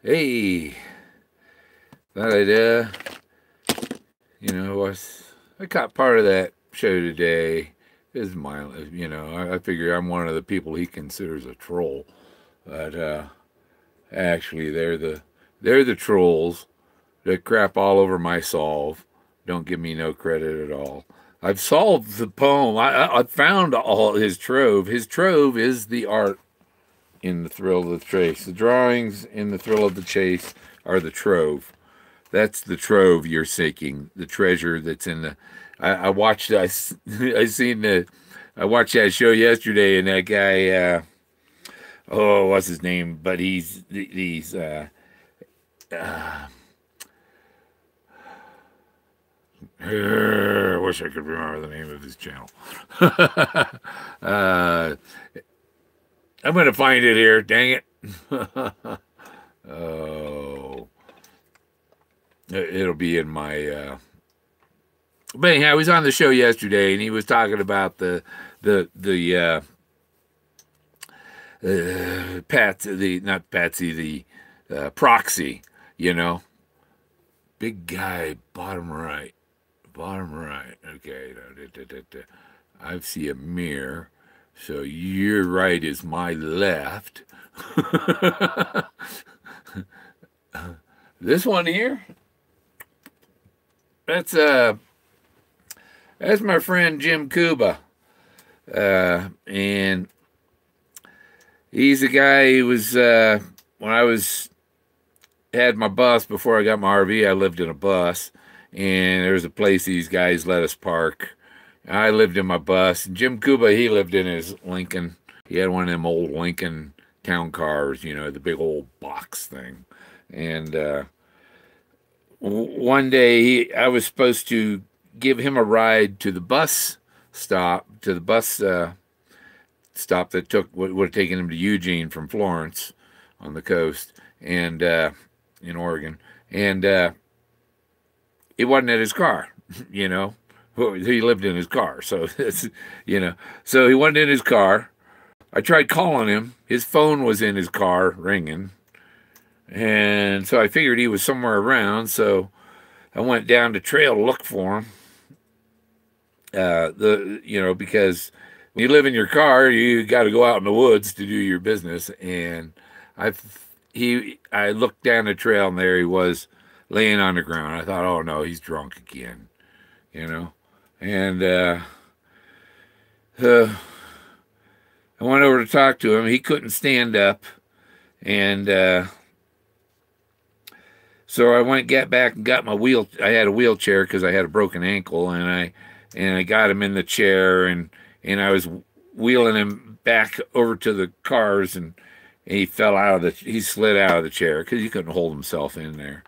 Hey, thought I'd, I caught part of that show today. Is my, I figure I'm one of the people he considers a troll, but actually they're the trolls that crap all over my solve. Don't give me no credit at all. I've solved the poem. I found all his trove. His trove is the art in the thrill of the chase. The drawings in the thrill of the chase are the trove. That's the trove you're seeking, the treasure that's in the. I watched. I seen the. I watched that show yesterday, and that guy. Oh, what's his name? But he's. I wish I could remember the name of his channel. I'm gonna find it here. Dang it. Oh, it'll be in my. But anyhow, I was on the show yesterday, and he was talking about the not Patsy, the proxy. You know, big guy, bottom right, bottom right. Okay, I see a mirror, so your right is my left. This one here, that's that's my friend Jim Cuba, and he's a guy who was when I was had my bus before I got my RV. I lived in a bus, and there was a place these guys let us park. I lived in my bus. And Jim Cuba, he lived in his Lincoln. He had one of them old Lincoln town cars, you know, the big old box thing. And one day I was supposed to give him a ride to the bus stop, stop that would have taken him to Eugene from Florence on the coast and in Oregon. And it wasn't at his car, you know. He lived in his car, so it's, you know. So he wasn't in his car. I tried calling him. His phone was in his car ringing. And so I figured he was somewhere around, so I went down the trail to look for him. Because when you live in your car, you got to go out in the woods to do your business. And I looked down the trail, and there he was, laying on the ground. I thought, oh no, he's drunk again, you know. And I went over to talk to him. He couldn't stand up, and so I went back and got my wheel. I had a wheelchair because I had a broken ankle, and I got him in the chair, and I was wheeling him back over to the cars, and he slid out of the chair because he couldn't hold himself in there,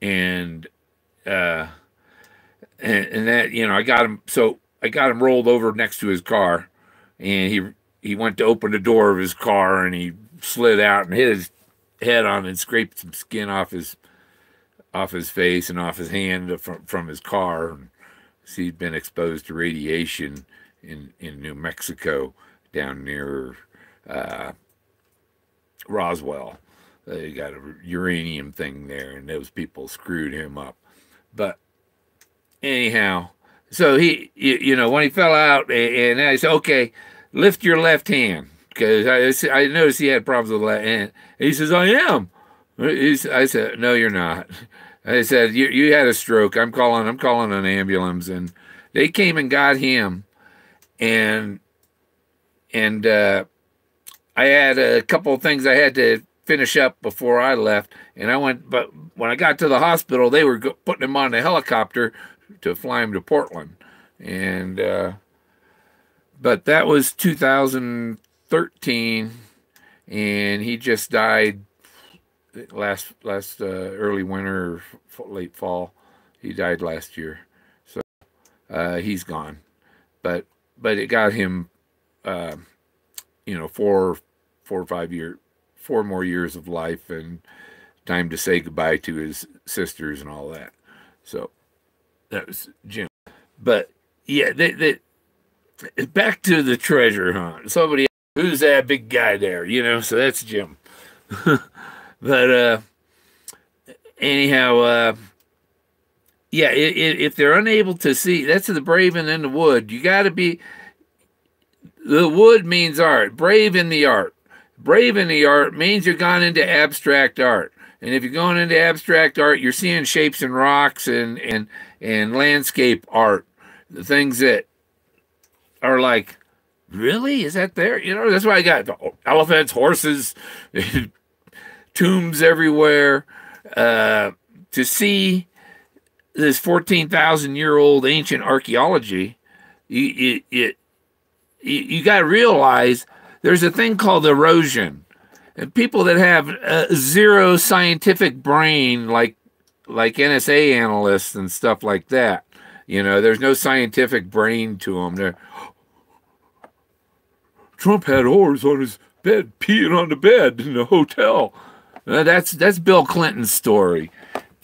and that, you know, I got him rolled over next to his car, and he went to open the door of his car, and he slid out and hit his head on and scraped some skin off his face and off his hand from his car. And he'd been exposed to radiation in New Mexico down near Roswell. They got a uranium thing there, and those people screwed him up. But anyhow, so when he fell out, and I said, okay, lift your left hand, because I noticed he had problems with the left hand. And he says, I am. I said, no, you're not. I said, you had a stroke. I'm calling an ambulance, and they came and got him, and I had a couple of things I had to finish up before I left, and but when I got to the hospital, they were putting him on a helicopter to fly him to Portland, and but that was 2013, and he just died last early winter, late fall. He died last year, so he's gone. But it got him, 4 more years of life and time to say goodbye to his sisters and all that. So that was Jim. But yeah, back to the treasure hunt. Somebody, who's that big guy there? You know, so that's Jim. But anyhow, yeah, if they're unable to see, that's the brave and in the wood. You got to be, the wood means art, brave in the art. Brave in the art means you're gone into abstract art. And if you're going into abstract art, you're seeing shapes and rocks and landscape art, the things that are like, really? Is that there? You know, that's why I got elephants, horses, tombs everywhere. To see this 14,000-year-old ancient archaeology, you got to realize there's a thing called erosion. And people that have zero scientific brain, like NSA analysts and stuff like that, you know, there's no scientific brain to them. Trump had whores on his bed, peeing on the bed in the hotel. That's Bill Clinton's story.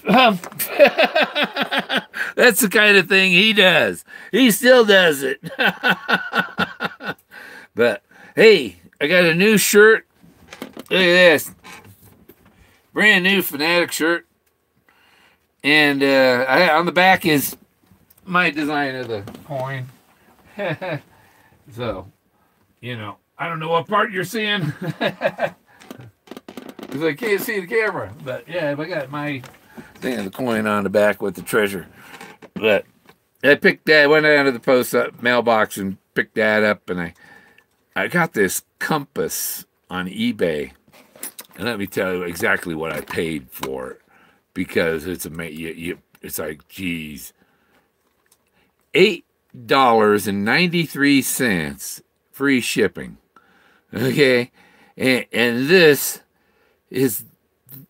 That's the kind of thing he does. He still does it. But hey, I got a new shirt. Look at this. Brand new Fanatic shirt. And on the back is my design of the coin. So, you know, I don't know what part you're seeing. Because I can't see the camera. But yeah, I got my thing of the coin on the back with the treasure. But I picked that, went down to the post mailbox and picked that up, and I got this compass on eBay. And let me tell you exactly what I paid for it, because it's it's like, geez, $8.93 free shipping. Okay, and this is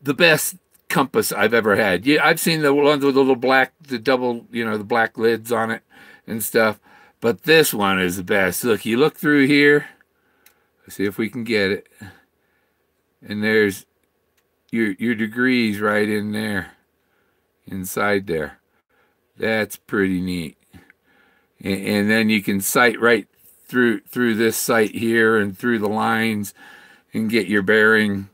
the best compass I've ever had. Yeah, I've seen the ones with the little black, the double, you know, the black lids on it and stuff. But this one is the best. Look, you look through here. Let's see if we can get it. And there's your degrees right in there, inside there. That's pretty neat. And then you can sight right through this sight here and through the lines and get your bearing.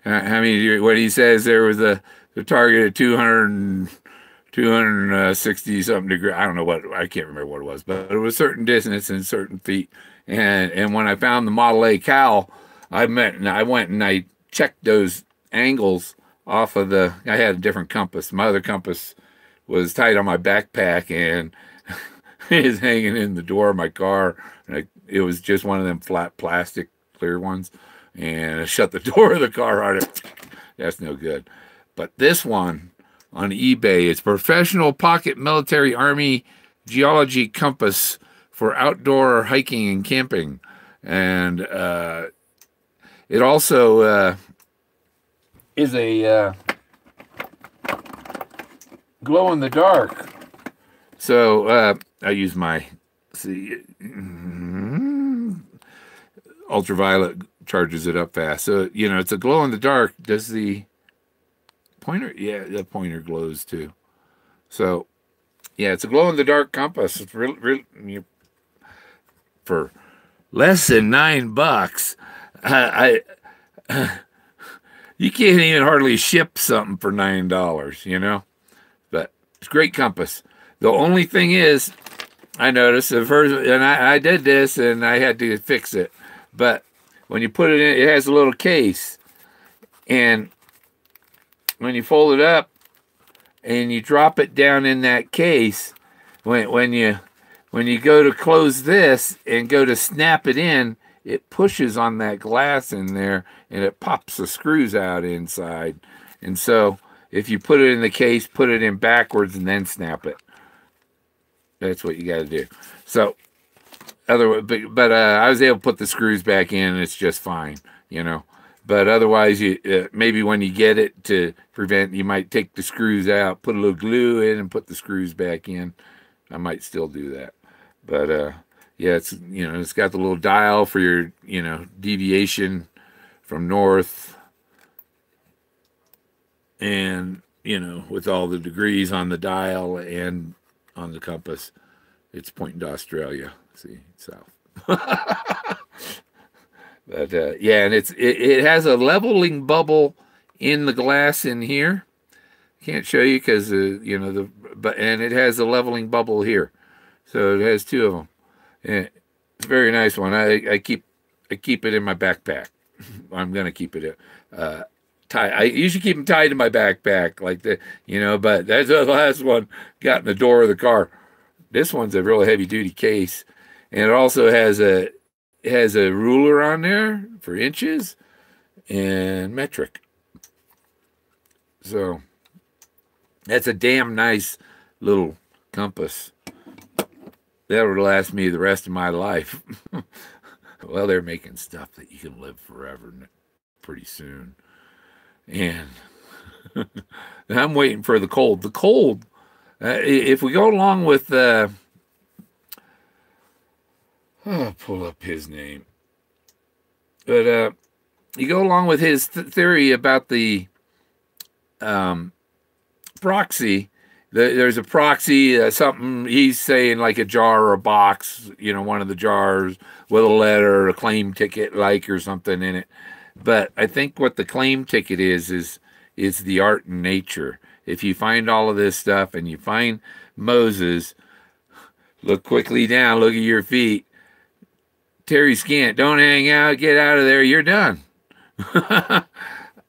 I mean, what he says there was the target at 260 something degrees. I don't know what, I can't remember what it was, but it was a certain distance and certain feet. And when I found the Model A cowl, I went and I checked those angles off of I had a different compass. My other compass was tied on my backpack and it was hanging in the door of my car. And it was just one of them flat plastic clear ones. And I shut the door of the car on it. That's no good. But this one on eBay, it's Professional Pocket Military Army Geology Compass for outdoor hiking and camping. And it also is a glow-in-the-dark. So I use my ultraviolet charges it up fast. So, you know, it's a glow-in-the-dark. Does the pointer? Yeah, the pointer glows too. So, yeah, it's a glow-in-the-dark compass. It's really for less than $9. You can't even hardly ship something for $9, you know? But it's a great compass. The only thing is, I noticed the first, and I did this and I had to fix it. But when you put it in, it has a little case. And when you fold it up and you drop it down in that case, when you go to close this and go to snap it in, it pushes on that glass in there and it pops the screws out inside. And so if you put it in the case, put it in backwards and then snap it. That's what you got to do. So, but I was able to put the screws back in and it's just fine, you know. But otherwise, maybe when you get it to prevent, you might take the screws out, put a little glue in and put the screws back in. I might still do that. But, yeah, it's, you know, it's got the little dial for your, you know, deviation from north. And, you know, with all the degrees on the dial and on the compass, it's pointing to Australia. See, south. But yeah, and it has a leveling bubble in the glass in here. Can't show you because you know and it has a leveling bubble here, so it has two of them. And it's a very nice one. I keep it in my backpack. I'm gonna keep it tied. I usually keep them tied to my backpack like that, you know. But that's the last one got in the door of the car. This one's a real heavy duty case, and it also has a ruler on there for inches and metric. So that's a damn nice little compass. That would last me the rest of my life. Well, they're making stuff that you can live forever pretty soon. And I'm waiting for the cold. The cold, if we go along with, I'll pull up his name. But you go along with his theory about the proxy. There's a proxy, something he's saying like a jar or a box, you know, one of the jars with a letter, a claim ticket like or something in it. But I think what the claim ticket is the art and nature. If you find all of this stuff and you find Moses, look quickly down, look at your feet. Terry Scant, don't hang out, get out of there, you're done.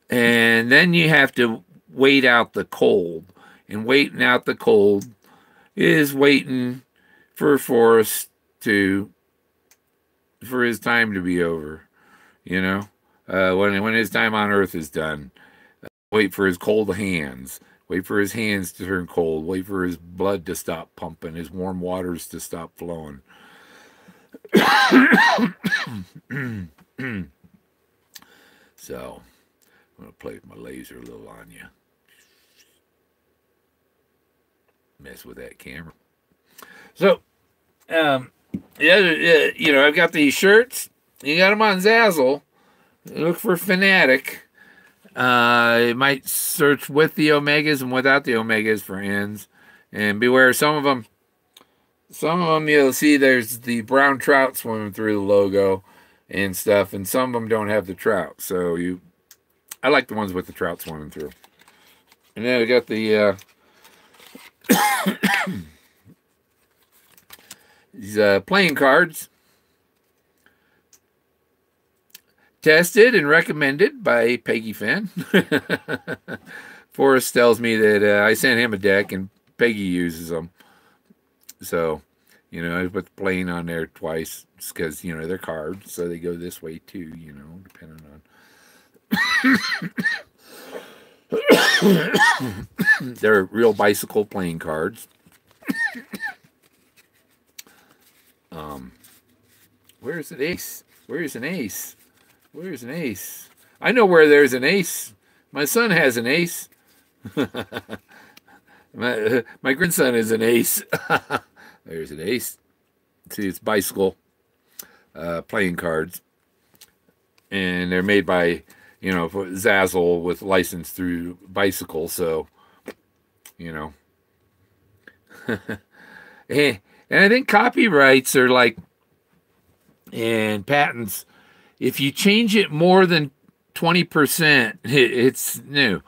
And then you have to wait out the cold. And waiting out the cold is waiting for Forrest for his time to be over, you know, when his time on Earth is done. Wait for his cold hands. Wait for his hands to turn cold. Wait for his blood to stop pumping, his warm waters to stop flowing. So, I'm going to play with my laser a little on you. Mess with that camera. So, you know, I've got these shirts. You got them on Zazzle. Look for Fanatic. You might search with the omegas and without the omegas for ends. And beware, some of them you'll see there's the brown trout swimming through the logo and stuff, and some of them don't have the trout. So I like the ones with the trout swimming through. And then we got the these playing cards, tested and recommended by Peggy Fenn. Forrest tells me that I sent him a deck and Peggy uses them. So, you know, I put the playing on there twice because, you know, they're cards, so they go this way too, you know, depending on. They're real bicycle playing cards. Where's an ace? Where's an ace? Where's an ace? I know where there's an ace. My son has an ace. My grandson is an ace. There's an ace. See, it's bicycle playing cards. And they're made by, you know, Zazzle with license through Bicycle. So, you know. And I think copyrights are like, and patents, if you change it more than 20%, it's new.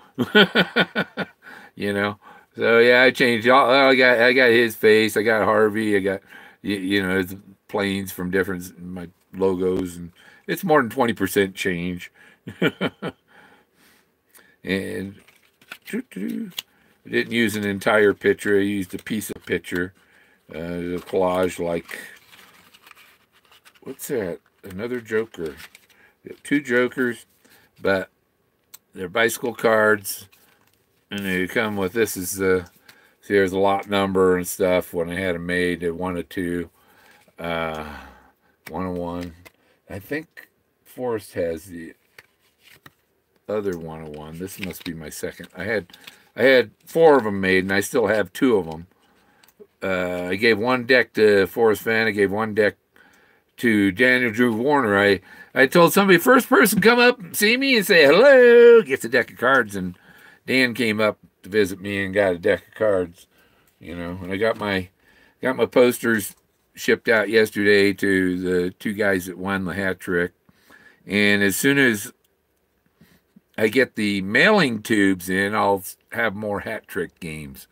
You know. So yeah, I changed all. I got his face. I got Harvey. I got you know, his planes from different my logos, and it's more than 20% change. And I didn't use an entire picture. I used a piece of picture, a collage like. What's that? Another Joker. Two Jokers, but they're bicycle cards, and they come with this is the. See, there's a lot number and stuff. When I had them made, they 1 of 2, 101. I think Forrest has the other 101. This must be my second. I had 4 of them made, and I still have 2 of them. I gave 1 deck to Forrest Fenn. I gave 1 deck to Daniel Drew Warner. I told somebody, first person come up and see me and say hello, gets a deck of cards, and Dan came up to visit me and got a deck of cards, you know. And I got my posters shipped out yesterday to the 2 guys that won the hat trick. And as soon as I get the mailing tubes in, I'll have more hat trick games.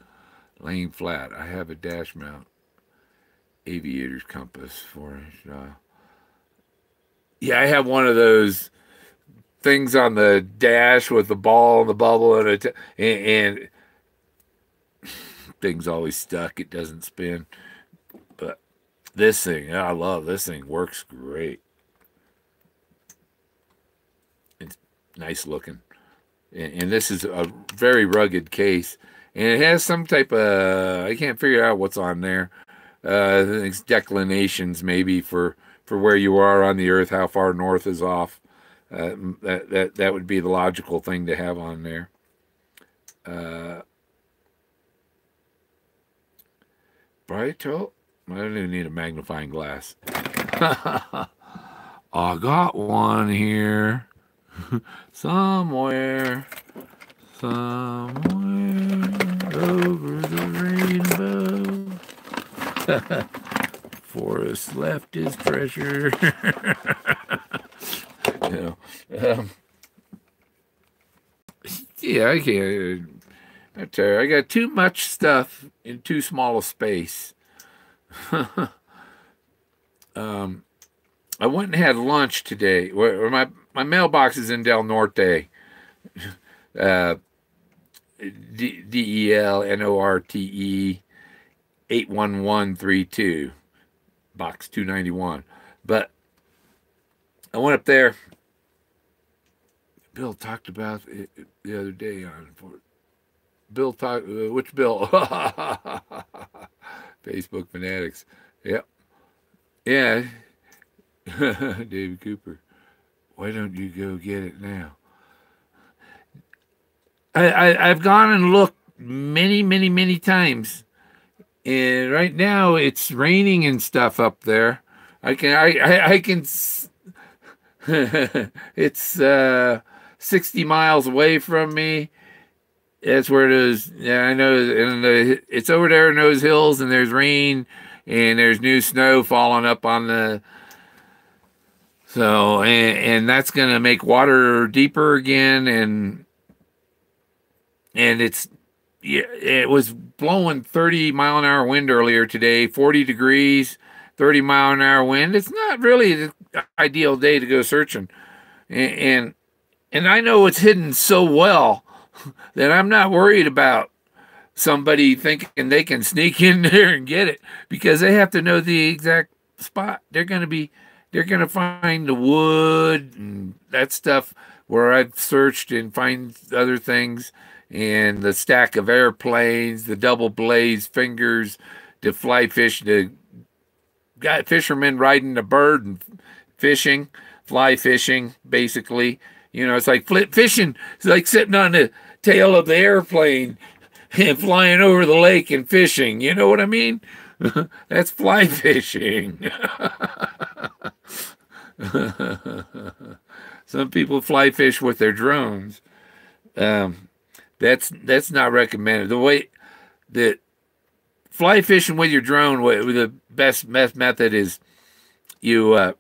Laying flat. I have a dash mount aviator's compass for it. Yeah, I have one of those things on the dash with the ball and the bubble and thing's always stuck. It doesn't spin. But this thing, I love this thing. Works great. It's nice looking. And this is a very rugged case. And it has some type of, I can't figure out what's on there. I think it's declinations maybe for where you are on the Earth, how far north is off. That would be the logical thing to have on there. Brighto? I don't even need a magnifying glass. I got one here. Somewhere over the rainbow. Forrest left his treasure. You know, yeah, I can't. I tell you, I got too much stuff in too small a space. I went and had lunch today. Where my mailbox is in Del Norte, DELNORTE 81132, box 291. But I went up there. Bill talked about it the other day on Bill talked. Which Bill? Facebook fanatics. Yep. Yeah. David Cooper. Why don't you go get it now? I've gone and looked many times, and right now it's raining and stuff up there. I can. It's 60 miles away from me. That's where it is. Yeah, I know. And it's over there in those hills, and there's rain, and there's new snow falling up on the. So, and that's going to make water deeper again, and it's, yeah, it was blowing 30-mile-an-hour wind earlier today, 40 degrees, 30-mile-an-hour wind. It's not really the ideal day to go searching, and I know it's hidden so well that I'm not worried about somebody thinking they can sneak in there and get it, because they have to know the exact spot. They're going to find the wood and that stuff where I've searched and find other things, and the stack of airplanes, the double blaze fingers, the fly fish, the got fishermen riding the bird and fishing, fly fishing, basically. You know, it's like flip fishing. It's like sitting on the tail of the airplane and flying over the lake and fishing. You know what I mean? That's fly fishing. Some people fly fish with their drones. That's not recommended. The way that fly fishing with your drone, the best method is you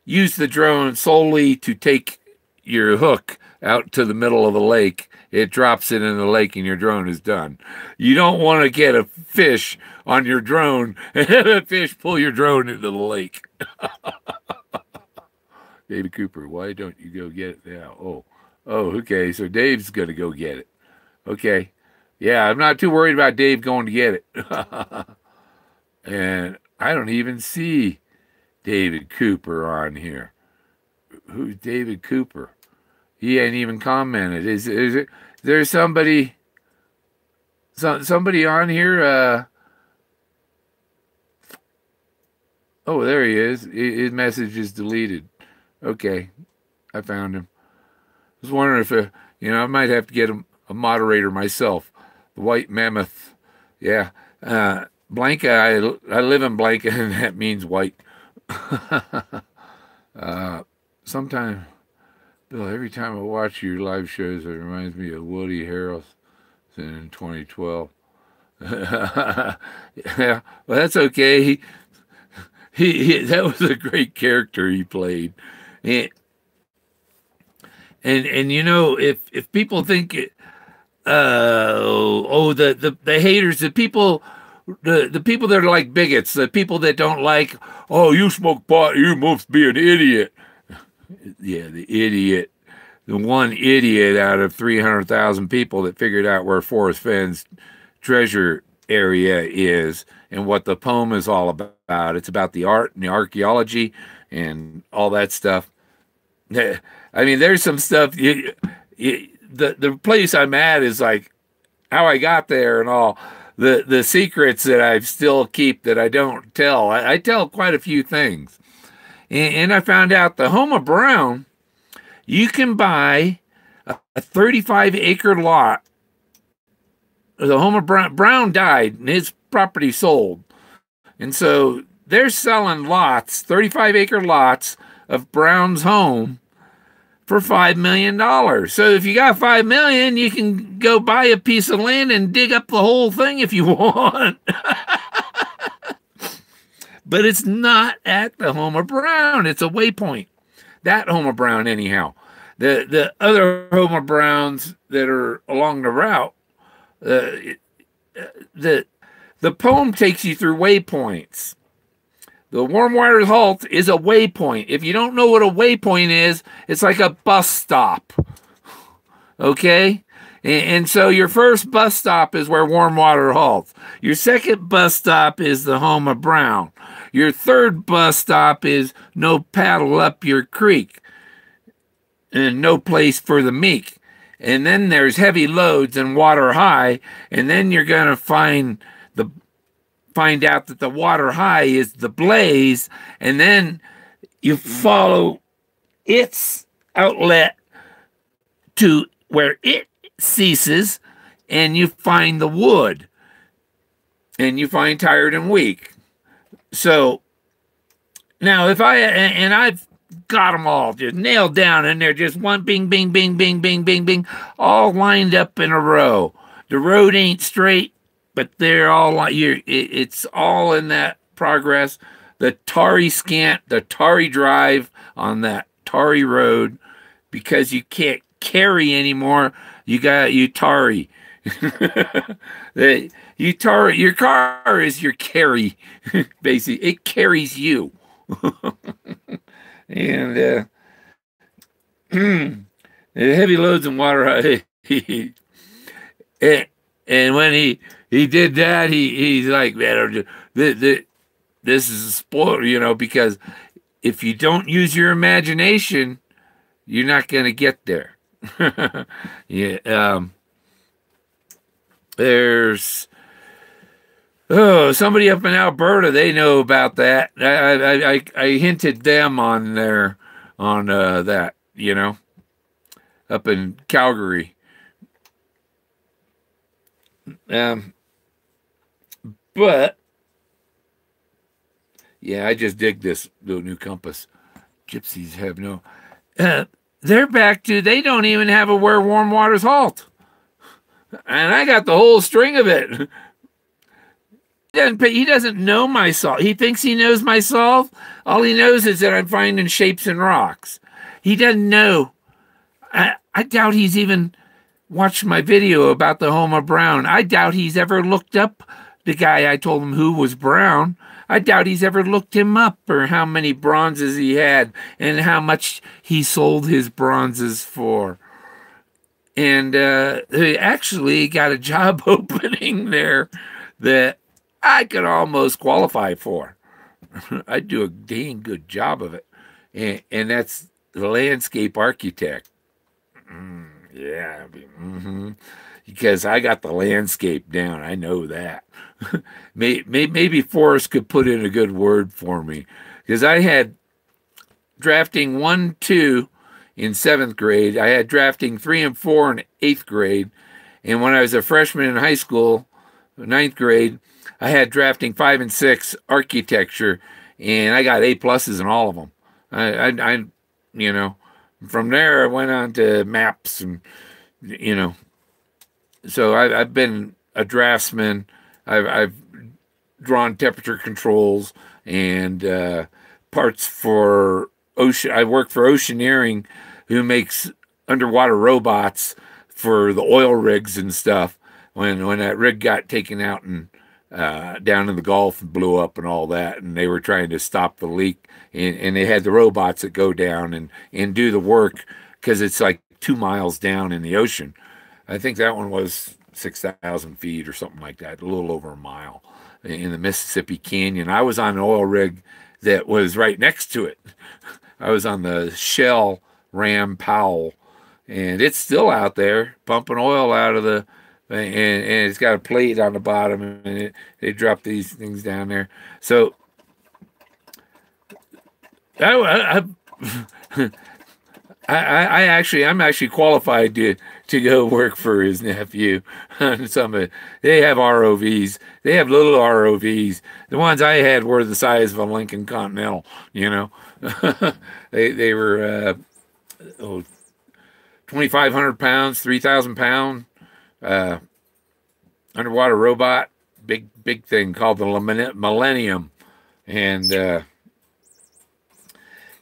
use the drone solely to take your hook out to the middle of the lake. It drops it in the lake and your drone is done. You don't want to get a fish on your drone and have a fish pull your drone into the lake. David Cooper, why don't you go get it now? Oh, okay, so Dave's going to go get it. Okay. Yeah, I'm not too worried about Dave going to get it. And I don't even see David Cooper on here. Who's David Cooper? He ain't even commented. Is there somebody on here? Oh, there he is. His message is deleted. Okay, I found him. I was wondering if I might have to get a moderator myself. The White Mammoth. Yeah. Blanca, I live in Blanca, and that means white. Sometime, Bill, every time I watch your live shows, it reminds me of Woody Harrelson in 2012. Yeah, well, that's okay. He that was a great character he played. And you know, if people think the haters, the people that are like bigots, the people that don't like, oh, you smoke pot, you must be an idiot. Yeah, the idiot, the one idiot out of 300,000 people that figured out where Forrest Fenn's treasure area is and what the poem is all about. It's about the art and the archaeology and all that stuff. I mean, there's some stuff. The place I'm at is like how I got there and all the secrets that I still keep that I don't tell. I tell quite a few things, and I found out the home of Brown. You can buy a 35-acre lot. The home of Brown died and his property sold, and so they're selling lots, 35-acre lots of Brown's home for $5 million. So if you got $5 million, you can go buy a piece of land and dig up the whole thing if you want. But it's not at the home of Brown. It's a waypoint. That home of Brown, anyhow. The other home of Browns that are along the route, the poem takes you through waypoints. The Warm Waters Halt is a waypoint. If you don't know what a waypoint is, it's like a bus stop. Okay? And so your first bus stop is where Warm Water halts. Your second bus stop is the home of Brown. Your third bus stop is No Paddle Up Your Creek and No Place for the Meek. And then there's Heavy Loads and Water High. And then you're going to find out that the Water High is the Blaze, and then you follow its outlet to where it ceases, and you find the Wood, and you find Tired and Weak. So now I've got them all just nailed down, and they're just one bing, bing, bing, bing, bing, bing, bing, all lined up in a row. The road ain't straight, but they're all like it's all in that progress. The tarry scant, the tarry drive on that tarry road, because you can't carry anymore. You tarry. You tarry. Your car is your carry. Basically, it carries you. And the Heavy Loads and Water. And when he did that, he's like, man, this is a spoiler, you know, because if you don't use your imagination, you're not going to get there. Yeah. There's somebody up in Alberta, they know about that. I hinted them on that, you know, up in Calgary. But yeah, I just dig this little new compass. Gypsies have no. They're back to they don't even have a Where Warm Waters Halt, and I got the whole string of it. He doesn't know my solve. He thinks he knows my solve. All he knows is that I'm finding shapes in rocks. He doesn't know. I doubt he's even watched my video about the home of Brown. I doubt he's ever looked up the guy I told him who was Brown. I doubt he's ever looked him up or how many bronzes he had and how much he sold his bronzes for. And he actually got a job opening there that I could almost qualify for. I'd do a dang good job of it. And that's the landscape architect. Yeah. Because I got the landscape down. I know that. Maybe Forrest could put in a good word for me. Because I had drafting 1, 2 in 7th grade. I had drafting 3 and 4 in 8th grade. And when I was a freshman in high school, 9th grade, I had drafting 5 and 6 architecture. And I got A+ in all of them. I you know, from there I went on to maps and, you know. So I've been a draftsman. I've drawn temperature controls and parts for ocean. I work for Oceaneering, who makes underwater robots for the oil rigs and stuff. When that rig got taken out and down in the Gulf and blew up and all that, and they were trying to stop the leak, and they had the robots that go down and do the work because it's like 2 miles down in the ocean. I think that one was 6,000 feet or something like that, a little over a mile in the Mississippi Canyon. I was on an oil rig that was right next to it. I was on the Shell Ram Powell, and it's still out there pumping oil out of the, and it's got a plate on the bottom, and they drop these things down there. So I'm actually qualified to go work for his nephew on some. They have ROVs. They have little ROVs. The ones I had were the size of a Lincoln Continental. You know, they were 2,500 pounds, 3,000 pound underwater robot, big thing called the Millennium, and.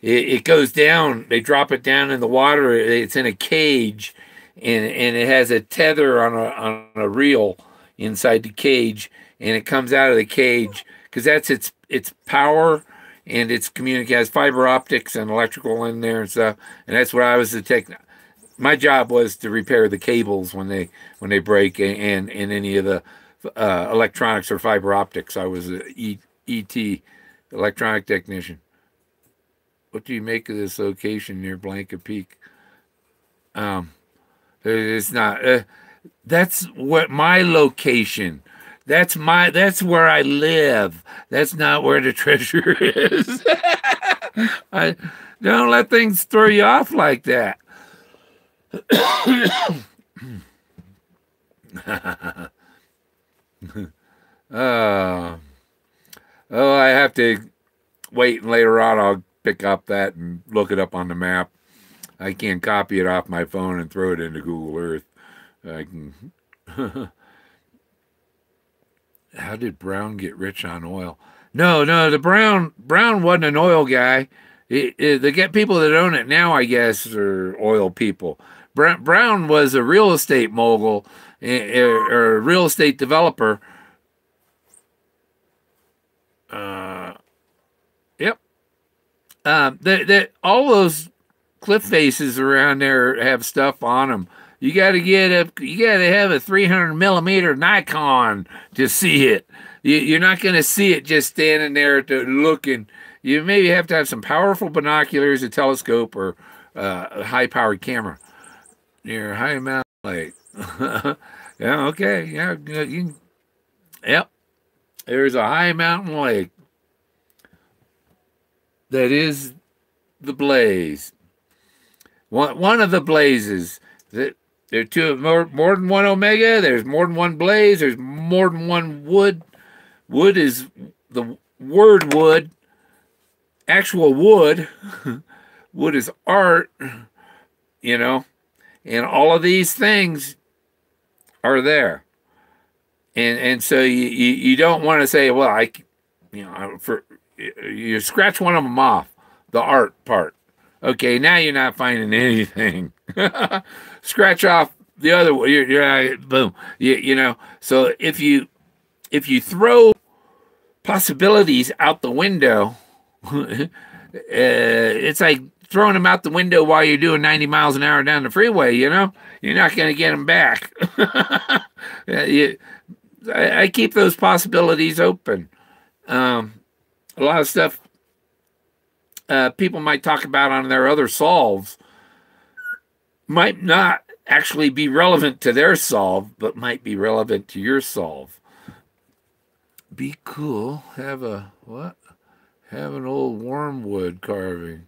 It goes down. They drop it down in the water. It's in a cage, and it has a tether on a reel inside the cage, and it comes out of the cage because that's its power, and it's has fiber optics and electrical in there and stuff. And that's what I was to take. My job was to repair the cables when they break and any of the electronics or fiber optics. I was a ET, electronic technician. What do you make of this location near Blanket Peak? It's not. That's what my location. That's where I live. That's not where the treasure is. I don't let things throw you off like that. I have to wait, and later on I'll pick up that and look it up on the map. I can't copy it off my phone and throw it into Google Earth. I can. How did Brown get rich on oil? No, the Brown wasn't an oil guy. They get people that own it now, I guess, are oil people. Brown was a real estate mogul or a real estate developer. Yep. All those cliff faces around there have stuff on them. You got to have a 300 millimeter Nikon to see it. You're not going to see it just standing there looking. You maybe have to have some powerful binoculars, a telescope, or a high powered camera near High Mountain Lake. Yeah, okay, yeah, yep. There's a High Mountain Lake. That is the blaze. One of the blazes. There are two more than one omega. There's more than one blaze. There's more than one wood. Wood is the word wood. Actual wood. Wood is art. You know, and all of these things are there. And so you don't want to say, well, you scratch one of them off, the art part. Okay, now you're not finding anything. Scratch off the other one. You're boom. You know. So if you throw possibilities out the window, it's like throwing them out the window while you're doing 90 miles an hour down the freeway. You know, you're not going to get them back. I keep those possibilities open. A lot of stuff people might talk about on their other solves might not actually be relevant to their solve, but might be relevant to your solve. Be cool. Have a what? Have an old wormwood carving.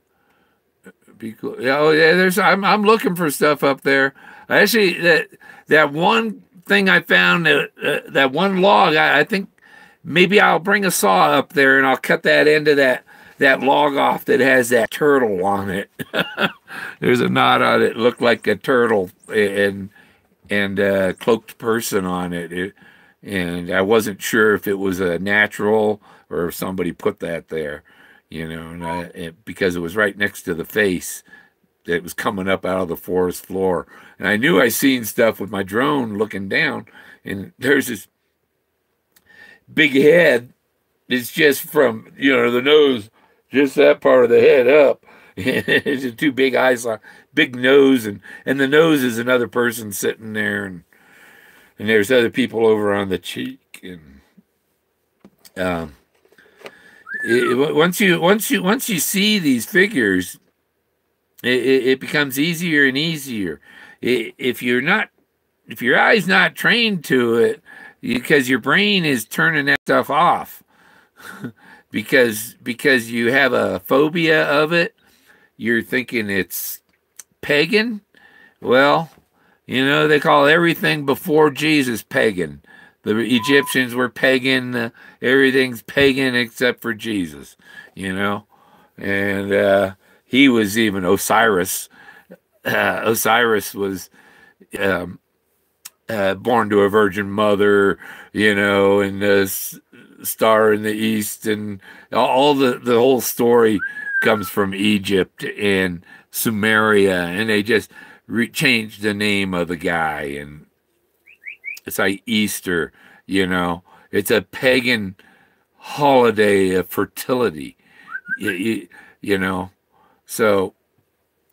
Be cool. Yeah, oh yeah. I'm looking for stuff up there. Actually, that one thing I found, that one log. I think maybe I'll bring a saw up there and I'll cut that end of that log off that has that turtle on it. There's a knot on it. It looked like a turtle and a cloaked person on it. And I wasn't sure if it was a natural or if somebody put that there, you know, because it was right next to the face. that was coming up out of the forest floor. And I knew I seen stuff with my drone looking down, and there's this big head. It's just from, the nose, just that part of the head up. It's just two big eyes, like big nose, and the nose is another person sitting there, and there's other people over on the cheek, and once you see these figures, it becomes easier and easier. If your eye's not trained to it, because your brain is turning that stuff off, because you have a phobia of it, you're thinking it's pagan. Well, they call everything before Jesus pagan. The Egyptians were pagan. Everything's pagan except for Jesus, And he was even Osiris. Osiris was born to a virgin mother, and the star in the east, and all the whole story comes from Egypt and Sumeria, and they just changed the name of the guy, and it's like Easter, It's a pagan holiday of fertility, So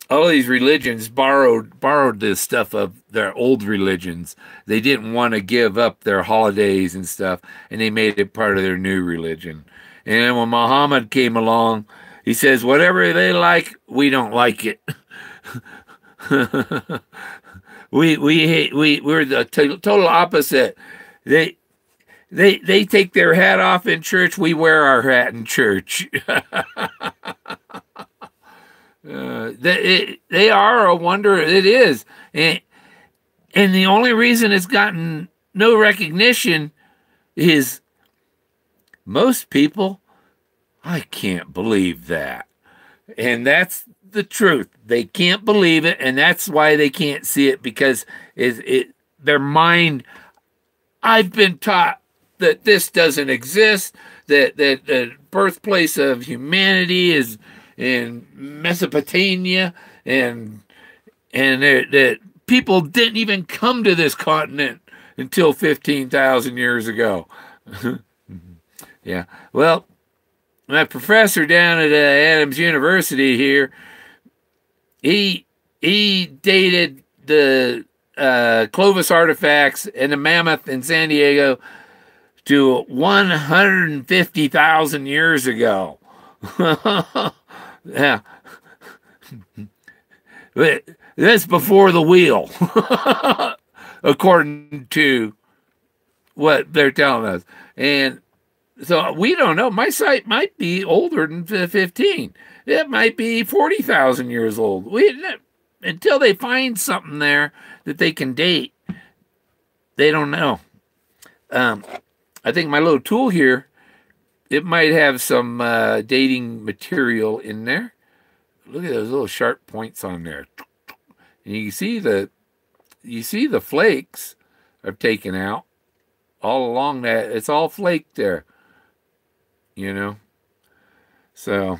all these religions borrowed this stuff of their old religions. They didn't want to give up their holidays and stuff, and they made it part of their new religion. And then when Muhammad came along, he says, whatever they like, we don't like it. We're the total opposite. They take their hat off in church. We wear our hat in church. They are a wonder. It is, and the only reason it's gotten no recognition is most people. I can't believe that, and that's the truth. They can't believe it, and that's why they can't see it, because their mind. I've been taught that this doesn't exist. That the birthplace of humanity is in Mesopotamia, and that people didn't even come to this continent until 15,000 years ago. Yeah. Well, my professor down at Adams University here, he dated the Clovis artifacts and the mammoth in San Diego to 150,000 years ago. Yeah. That's before the wheel, according to what they're telling us. And so we don't know. My site might be older than 15. It might be 40,000 years old. Until they find something there that they can date, they don't know. I think my little tool here, it might have some dating material in there. Look at those little sharp points on there. And you see the flakes are taken out all along that. It's all flaked there, So